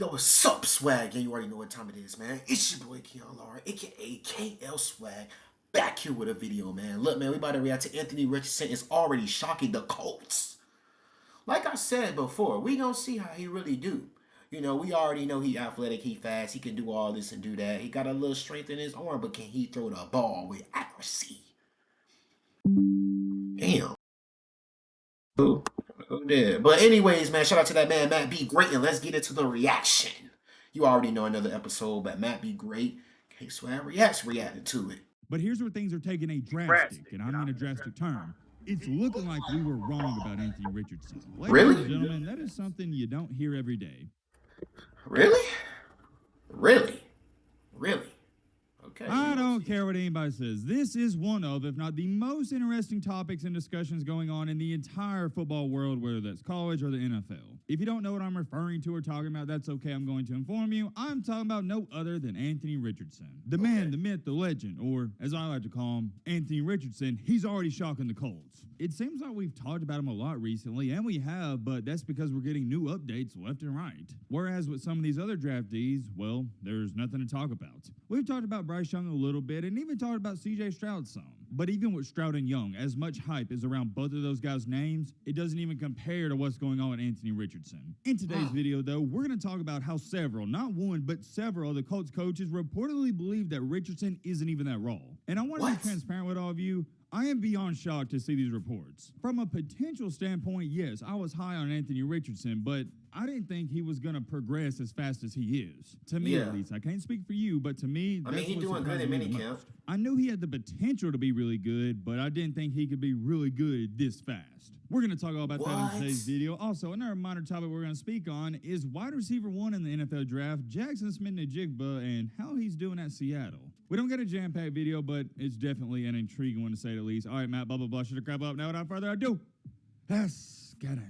Yo, what's up, Swag? Yeah, you already know what time it is, man. It's your boy, Keon Lara, aka KL Swag, back here with a video, man. Look, man, we about to react to Anthony Richardson. It's already shocking the Colts. Like I said before, we gonna see how he really do. You know, we already know he athletic, he fast, he can do all this and do that. He got a little strength in his arm, but can he throw the ball with accuracy? Damn. Who did? But anyways, man, shout out to that man, Matt B. Great, and let's get into the reaction. You already know another episode, but Matt B. Great, KswaggReacts reacted to it. But here's where things are taking a drastic, and I mean a drastic turn. It's looking like we were wrong about Anthony Richardson. Really? Ladies and gentlemen, that is something you don't hear every day. Really? Really? Really? Okay. I don't care what anybody says. This is one of, if not the most interesting topics and discussions going on in the entire football world, whether that's college or the NFL. If you don't know what I'm referring to or talking about, that's okay. I'm going to inform you. I'm talking about no other than Anthony Richardson. The man, the myth, the legend, or as I like to call him, Anthony Richardson. He's already shocking the Colts. It seems like we've talked about him a lot recently, and we have, but that's because we're getting new updates left and right. Whereas with some of these other draftees, well, there's nothing to talk about. We've talked about Bryce Young a little bit, and even talked about CJ Stroud some. But even with Stroud and Young, as much hype is around both of those guys' names, it doesn't even compare to what's going on with Anthony Richardson. In today's video, though, we're going to talk about how several, not one, but several of the Colts coaches reportedly believe that Richardson isn't even that raw. And I want to be transparent with all of you. I am beyond shocked to see these reports. From a potential standpoint, yes, I was high on Anthony Richardson, but I didn't think he was going to progress as fast as he is. To me, at least. I can't speak for you, but to me, I mean, he's doing good in minicamp. I knew he had the potential to be really good, but I didn't think he could be really good this fast. We're going to talk all about that in today's video. Also, another minor topic we're going to speak on is wide receiver 1 in the NFL draft, Jackson Smith-Njigba, and how he's doing at Seattle. We don't get a jam-packed video, but it's definitely an intriguing one to say the least. All right, Matt, blah, blah, blah. Should I grab up now? Without further ado, let's get into it.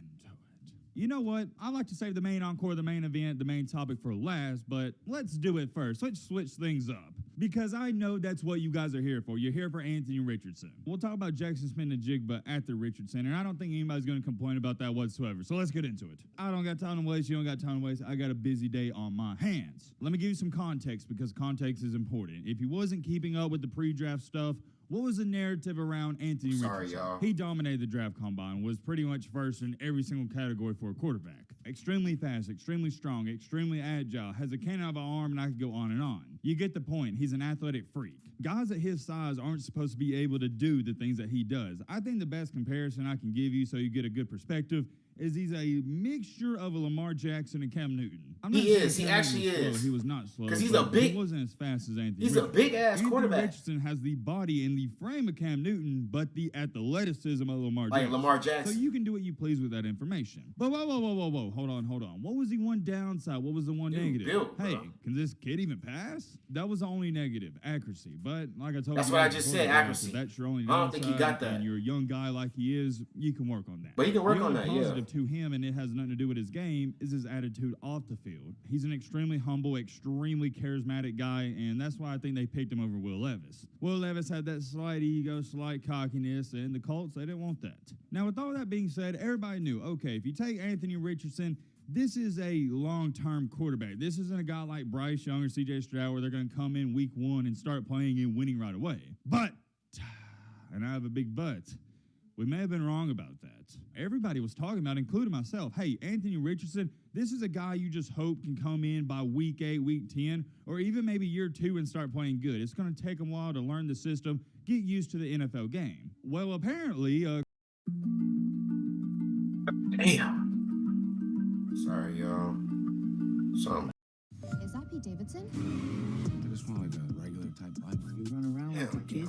You know what? I like to save the main encore, the main event, the main topic for last, but let's do it first. Let's switch things up. Because I know that's what you guys are here for. You're here for Anthony Richardson. We'll talk about Jackson Smith-Njigba after Richardson, and I don't think anybody's going to complain about that whatsoever. So let's get into it. I don't got time to waste. You don't got time to waste. I got a busy day on my hands. Let me give you some context because context is important. If you wasn't keeping up with the pre-draft stuff, what was the narrative around Anthony Richardson? Y'all. He dominated the draft combine, was pretty much first in every single category for a quarterback. Extremely fast, extremely strong, extremely agile, has a cannon of an arm, and I could go on and on. You get the point. He's an athletic freak. Guys at his size aren't supposed to be able to do the things that he does. I think the best comparison I can give you so you get a good perspective is he's a mixture of a Lamar Jackson and Cam Newton. He is. He actually is. He was not slow. Because he's a big. He wasn't as fast as Anthony. He's a big ass quarterback. Richardson has the body and the frame of Cam Newton, but the athleticism of Lamar Jackson. Like Lamar Jackson. So you can do what you please with that information. But whoa. Hold on. What was the one downside? What was the one negative? Hey, can this kid even pass? That was the only negative, accuracy. But like I told you, that's what I just said, accuracy. That's your only I downside. don't think he got that. And you're a young guy like he is, you can work on that. But he can work on that, yeah. Positive to him, and it has nothing to do with his game, is his attitude off the field. He's an extremely humble, extremely charismatic guy, and that's why I think they picked him over Will Levis. Will Levis had that slight ego, slight cockiness, and the Colts, they didn't want that. Now, with all that being said, everybody knew, okay, if you take Anthony Richardson, this is a long-term quarterback. This isn't a guy like Bryce Young or CJ Stroud where they're going to come in week 1 and start playing and winning right away. But, and I have a big but, we may have been wrong about that. Everybody was talking about, including myself, hey, Anthony Richardson, this is a guy you just hope can come in by week 8, week 10, or even maybe year 2 and start playing good. It's going to take him a while to learn the system, get used to the NFL game. Well, apparently, Damn. Sorry, y'all. Is that Pete Davidson? I just want like a regular type life. You run around like a kid.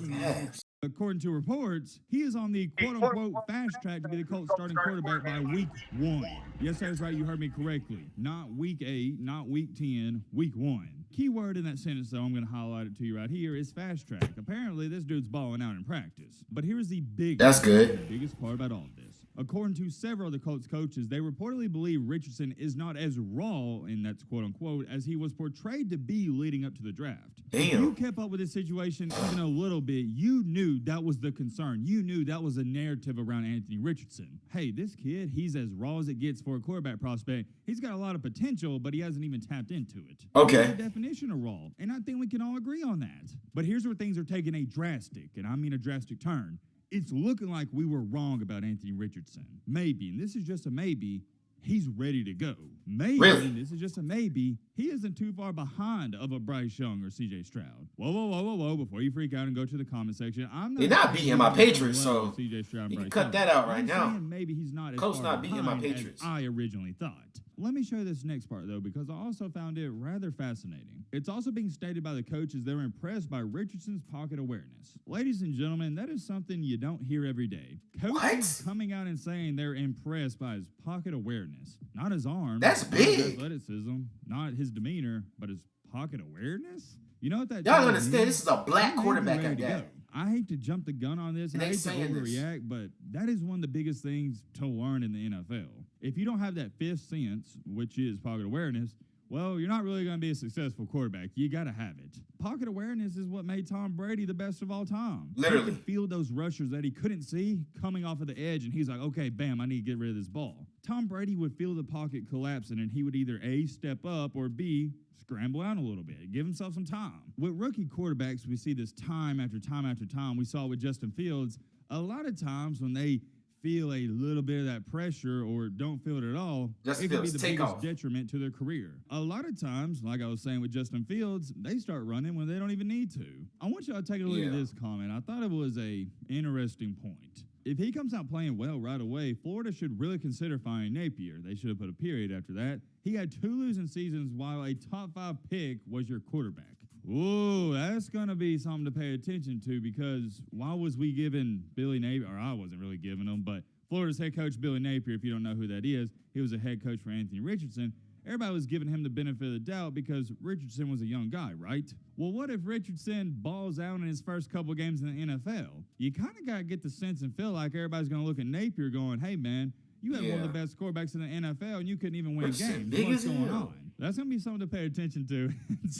According to reports, he is on the quote-unquote fast track to be the Colts starting quarterback by week 1. Yes, that's right. You heard me correctly. Not week 8, not week 10, week 1. Key word in that sentence, though, I'm going to highlight it to you right here, is fast track. Apparently, this dude's balling out in practice. But here's the biggest part about all of this. According to several of the Colts coaches, they reportedly believe Richardson is not as raw, and that's quote unquote, as he was portrayed to be leading up to the draft. If you kept up with this situation even a little bit, you knew that was the concern. You knew that was a narrative around Anthony Richardson. Hey, this kid, he's as raw as it gets for a quarterback prospect. He's got a lot of potential, but he hasn't even tapped into it. Okay. That's the definition of raw, and I think we can all agree on that. But here's where things are taking a drastic, and I mean a drastic turn. It's looking like we were wrong about Anthony Richardson. Maybe, and this is just a maybe, he's ready to go. Maybe, Really? this is just a maybe, he isn't too far behind of a Bryce Young or CJ Stroud. Whoa, before you freak out and go to the comment section, I'm not... They're not beating my Patriots, so CJ Stroud and you can Bryce cut Young. that out right I'm now. saying maybe he's not as Colts far not beating my behind Patriots. as I originally thought. Let me show you this next part, though, because I also found it rather fascinating. It's also being stated by the coaches they're impressed by Richardson's pocket awareness. Ladies and gentlemen, that is something you don't hear every day. Coaches coming out and saying they're impressed by his pocket awareness. Not his arm. That's not his big. athleticism, not his demeanor, but his pocket awareness? You know what that Y'all tells understand, me? this is a black He may be quarterback ready at to that. go. I hate to jump the gun on this, and And I they hate to saying this. overreact, but that is one of the biggest things to learn in the NFL. If you don't have that fifth sense, which is pocket awareness, well, you're not really going to be a successful quarterback. You got to have it. Pocket awareness is what made Tom Brady the best of all time. Literally. He could feel those rushers that he couldn't see coming off of the edge, and he's like, okay, bam, I need to get rid of this ball. Tom Brady would feel the pocket collapsing, and he would either A, step up, or B, scramble out a little bit, give himself some time. With rookie quarterbacks, we see this time after time after time. We saw it with Justin Fields. A lot of times when they feel a little bit of that pressure or don't feel it at all, Justin it can be Fields, the take biggest off. detriment to their career. A lot of times, like I was saying with Justin Fields, they start running when they don't even need to. I want y'all to take a look at this comment. I thought it was a interesting point. If he comes out playing well right away, Florida should really consider firing Napier. They should have put a period after that. He had 2 losing seasons while a top 5 pick was your quarterback. Ooh, that's going to be something to pay attention to, because why was we giving Billy Napier, or I wasn't really giving him, but Florida's head coach Billy Napier, if you don't know who that is, he was a head coach for Anthony Richardson. Everybody was giving him the benefit of the doubt because Richardson was a young guy, right? Well, what if Richardson balls out in his first couple games in the NFL? You kind of got to get the sense and feel like everybody's going to look at Napier going, hey, man, you had one of the best quarterbacks in the NFL, and you couldn't even win games. What's going on? That's going to be something to pay attention to.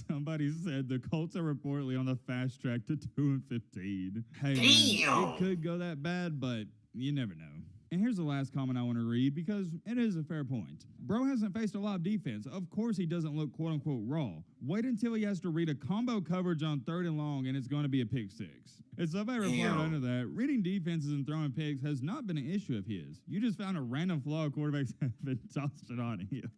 Somebody said the Colts are reportedly on the fast track to 2-15. Hey, man, it could go that bad, but you never know. And here's the last comment I want to read, because it is a fair point. Bro hasn't faced a lot of defense. Of course he doesn't look quote-unquote raw. Wait until he has to read a combo coverage on 3rd and long, and it's going to be a pick 6. And somebody replied under that, reading defenses and throwing picks has not been an issue of his. You just found a random flaw quarterbacks have been tossed it on him.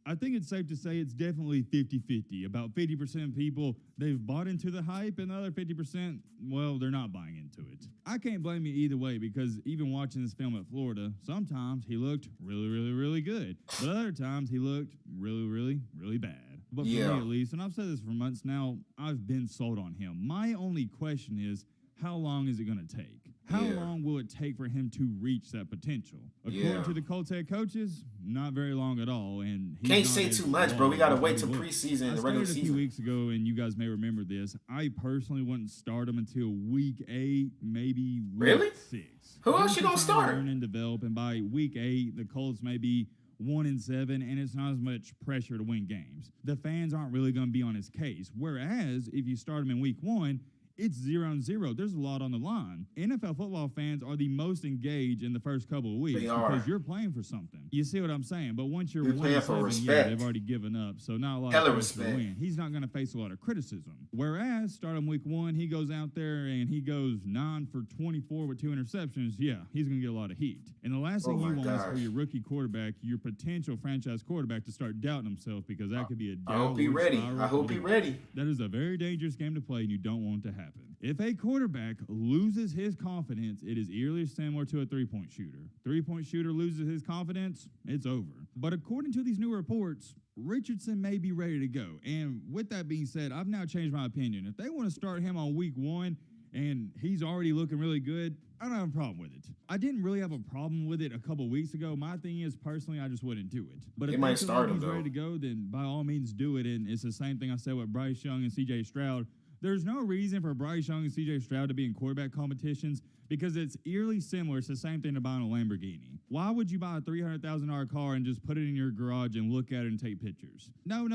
I think it's safe to say it's definitely 50-50. About 50% people, they've bought into the hype, and the other 50%, well, they're not buying into it. I can't blame you either way, because even watching this film at Florida, sometimes he looked really good. But other times he looked really bad. But for me at least, and I've said this for months now, I've been sold on him. My only question is, how long is it going to take? How long will it take for him to reach that potential? According to the Colts head coaches, not very long at all. And can't say too much, bro. We got to wait till preseason and the regular season. A few weeks ago, and you guys may remember this, I personally wouldn't start him until week 8, maybe week 6. Who else you going to start? Learn and develop, and by week 8, the Colts may be 1-7, and it's not as much pressure to win games. The fans aren't really going to be on his case. Whereas, if you start him in week 1, it's 0-0. There's a lot on the line. NFL football fans are the most engaged in the first couple of weeks because you're playing for something. You see what I'm saying? But once you're 1-7, they've already given up. So not a lot of pressure to win. He's not going to face a lot of criticism. Whereas, start him week 1, he goes out there and he goes 9 for 24 with 2 interceptions. Yeah, he's going to get a lot of heat. And the last thing you want is for your rookie quarterback, your potential franchise quarterback, to start doubting himself, because that could be a downward I hope he's ready. I hope he's ready. That is a very dangerous game to play, and you don't want it to happen. If a quarterback loses his confidence, it is eerily similar to a three-point shooter. Three-point shooter loses his confidence, it's over. But according to these new reports, Richardson may be ready to go. And with that being said, I've now changed my opinion. If they want to start him on week 1 and he's already looking really good, I don't have a problem with it. I didn't really have a problem with it a couple weeks ago. My thing is, personally, I just wouldn't do it. But if they feel like he's ready to go, then by all means do it. And it's the same thing I said with Bryce Young and CJ Stroud. There's no reason for Bryce Young and CJ Stroud to be in quarterback competitions, because it's eerily similar. It's the same thing to buying a Lamborghini. Why would you buy a $300,000 car and just put it in your garage and look at it and take pictures? No.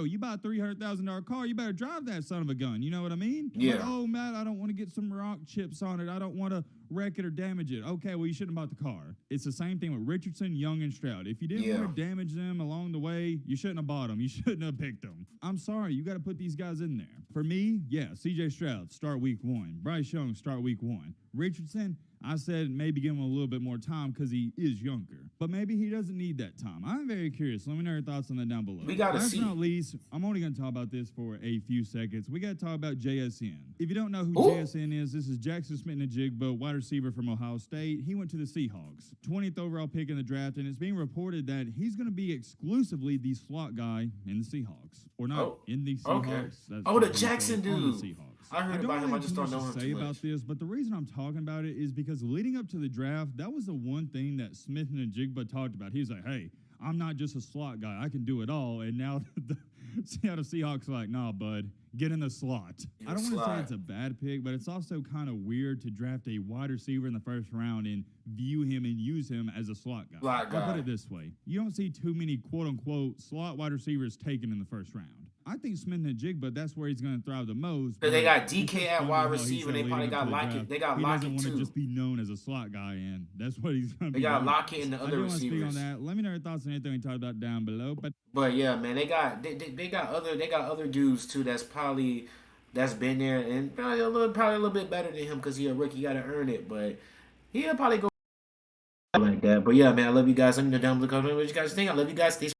You buy a $300,000 car, you better drive that son of a gun. You know what I mean? Yeah. Like, oh, Matt, I don't want to get some rock chips on it. I don't want to wreck it or damage it. Okay, well, you shouldn't have bought the car. It's the same thing with Richardson, Young, and Stroud. If you didn't want to damage them along the way, you shouldn't have bought them. You shouldn't have picked them. I'm sorry. You got to put these guys in there. For me, yeah, C.J. Stroud, start week 1. Bryce Young, start week 1. Richardson, I said maybe give him a little bit more time because he is younger. But maybe he doesn't need that time. I'm very curious. Let me know your thoughts on that down below. We got to see. Last but not least, I'm only going to talk about this for a few seconds. We got to talk about JSN. If you don't know who JSN is, this is Jackson Smith-Njigba, wide receiver from Ohio State. He went to the Seahawks. 20th overall pick in the draft, and it's being reported that he's going to be exclusively the slot guy in the Seahawks. Or not in the Seahawks. Okay. The Jackson dude. I heard about him. I just don't know him too much. About this, but the reason I'm talking about it is because leading up to the draft, that was the one thing that Smith-Njigba talked about. He's like, hey, I'm not just a slot guy. I can do it all. And now the Seattle Seahawks are like, nah, bud, get in the slot. I don't want to say it's a bad pick, but it's also kind of weird to draft a wide receiver in the first round and view him and use him as a slot guy. I'll put it this way. You don't see too many quote-unquote slot wide receivers taken in the first round. I think Smith-Njigba, that's where he's going to thrive the most. They got DK at wide receiver. They probably got Lockett. They got Lockett too. He doesn't want to just be known as a slot guy, and that's what he's going to be. They got Lockett in the other receivers. I do want to speak on that. Let me know your thoughts on anything we talked about down below. But yeah, man, they got other dudes too. That's been there and probably a little bit better than him because he a rookie. Got to earn it, but he'll probably go like that. But yeah, man, I love you guys. Let me know down below what you guys think. I love you guys. Stay